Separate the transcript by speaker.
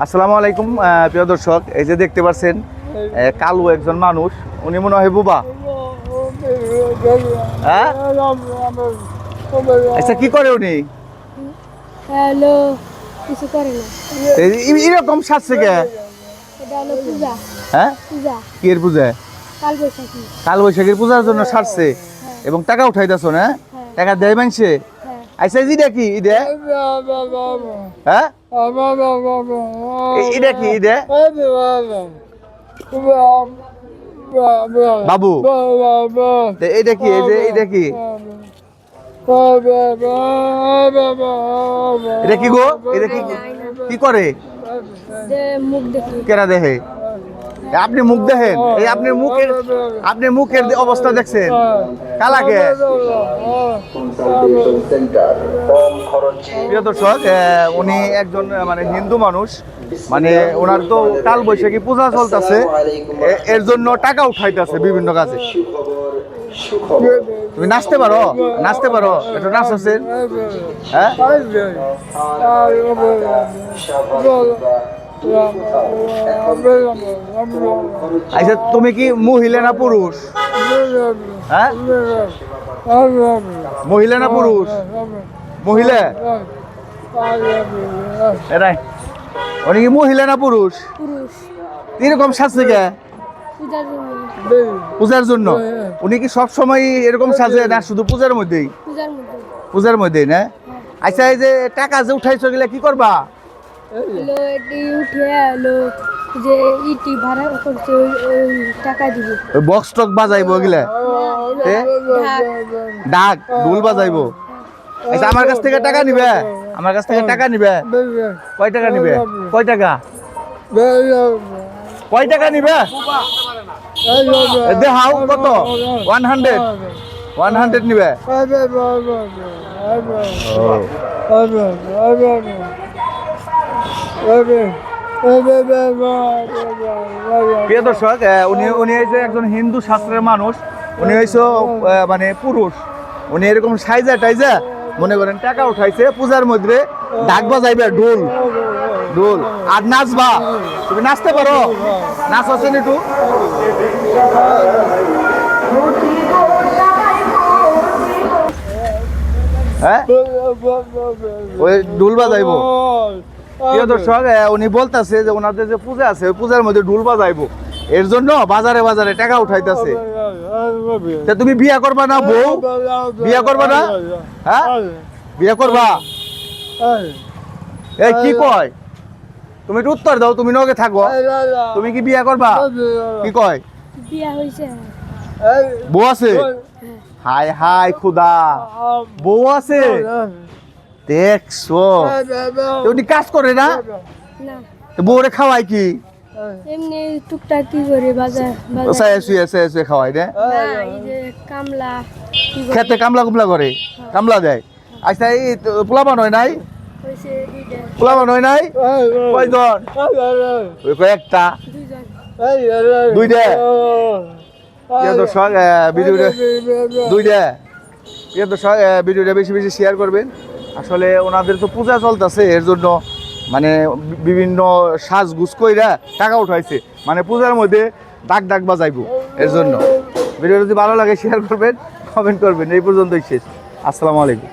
Speaker 1: আসসালামু আলাইকুম প্রিয় দর্শক, এই যে দেখতে পাচ্ছেন কালো একজন মানুষ, উনি মনে হয় বুবা। হ্যাঁ, আচ্ছা কি করে উনি?
Speaker 2: হ্যালো, কিছু করে না।
Speaker 1: এরকম সাজছে কে?
Speaker 2: এটা হলো পূজা।
Speaker 1: হ্যাঁ,
Speaker 2: পূজা
Speaker 1: কি এর পূজা?
Speaker 2: কাল বৈশাখী।
Speaker 1: কাল বৈশাখীর পূজার জন্য সাজছে এবং টাকা উঠাইতেছ না?
Speaker 2: হ্যাঁ।
Speaker 1: টাকা দেয় মানছে?
Speaker 2: হ্যাঁ।
Speaker 1: আচ্ছা এটা কি? এটা হ্যাঁ, এটা কি? এটা বাবু, এটা কি? এই যে এটা কি? এটা কি গো? এটা কি কি করে?
Speaker 2: যে মুখ দেখি।
Speaker 1: কেরা দেখে? আপনি মুখ দেখেন? এই আপনি মুখের অবস্থা দেখছেন? কালাকে প্রিয় দর্শক, উনি একজন মানে হিন্দু মানুষ, মানে ওনার তো কাল বৈশাখী পূজা চলতেছে, এর জন্য টাকা উঠাইতেছে বিভিন্ন কাজে। তুমি নাচতে পারো? নাচতে পারো? একটু নাচ আছে? হ্যাঁ, আচ্ছা তুমি কি মহিলা না পুরুষ? হ্যাঁ, মহিলা না পুরুষ? মহিলা। এরাই উনি কি মহিলা না পুরুষ?
Speaker 2: পুরুষ।
Speaker 1: এরকম সাজছে কে?
Speaker 2: পূজার জন্য।
Speaker 1: পূজার জন্য? উনি কি সব সময় এরকম সাজে না শুধু পূজার মধ্যেই?
Speaker 2: পূজার মধ্যে।
Speaker 1: পূজার মধ্যেই না? আচ্ছা এই যে টাকা যে উঠাইছো গেলে কি করবা?
Speaker 2: হলো এটি উঠে হলো যে ইটি ভাড়া করছে ওই টাকা দিব।
Speaker 1: ওই বক্স টক বাজাইবো গেলে? ডাক ঢোল বাজাইবো? আচ্ছা আমার কাছ থেকে টাকা নিবে? আমার কাছ থেকে টাকা নিবে? কয় টাকা নিবে? কয় টাকা? কয় টাকা নিবে? দেখাও কত? 100 100 নিবে? প্রিয় দর্শক, উনি হয়েছে একজন হিন্দু শাস্ত্রের মানুষ, উনি হয়েছে মানে পুরুষ। উনি এরকম সাইজা টাইজা মনে করেন টাকা উঠাইছে পূজার মধ্যে, ঢাক বাজাইবে ঢোল ঢোল আর নাচবা। তুমি নাচতে পারো? নাচ আছেন একটু? হ্যাঁ, ওই ঢোল বাজাইবো। প্রিয় দর্শক, উনি বলতেছে যে ওনাদের যে পূজা আছে ওই পূজার মধ্যে ঢোল বাজাইবো, এর জন্য বাজারে বাজারে টাকা উঠাইতেছে। তুমি বিয়া করবা না বউ? বিয়া করবা না? হ্যাঁ, বিয়া করবা? এই কি কয়? তুমি একটু উত্তর দাও, তুমি নগে থাকো। তুমি কি বিয়া করবা? কি কয়?
Speaker 2: বিয়া হইছে।
Speaker 1: বউ আছে? হায় হায় খুদা, বউ আছে? দেখছো উনি কাজ করে না?
Speaker 2: না,
Speaker 1: বউরে খাওয়াই কি?
Speaker 2: এমনি টুকটাক কি করে বাজার
Speaker 1: শুয়ে খাওয়াই না?
Speaker 2: এই যে কামলা কি করে
Speaker 1: খেতে কামলা কুমলা করে, কামলা দেয়। আচ্ছা এই পোলাপান হয় নাই?
Speaker 2: হইছে দুইটা।
Speaker 1: পোলাপান হয় নাই? কয়জন? ওই কয়েকটা,
Speaker 2: দুইজন।
Speaker 1: দুইটা। প্রিয় দর্শক, ভিডিওটা দুইটা। প্রিয় দর্শক, ভিডিওটা বেশি বেশি শেয়ার করবেন। আসলে ওনাদের তো পূজা চলতেছে, এর জন্য মানে বিভিন্ন সাজগুজ কইরা টাকা উঠাইছে, মানে পূজার মধ্যে ডাক ডাক বাজাইবো, এর জন্য। ভিডিও যদি ভালো লাগে শেয়ার করবেন, কমেন্ট করবেন। এই পর্যন্তই শেষ। আসসালামু আলাইকুম।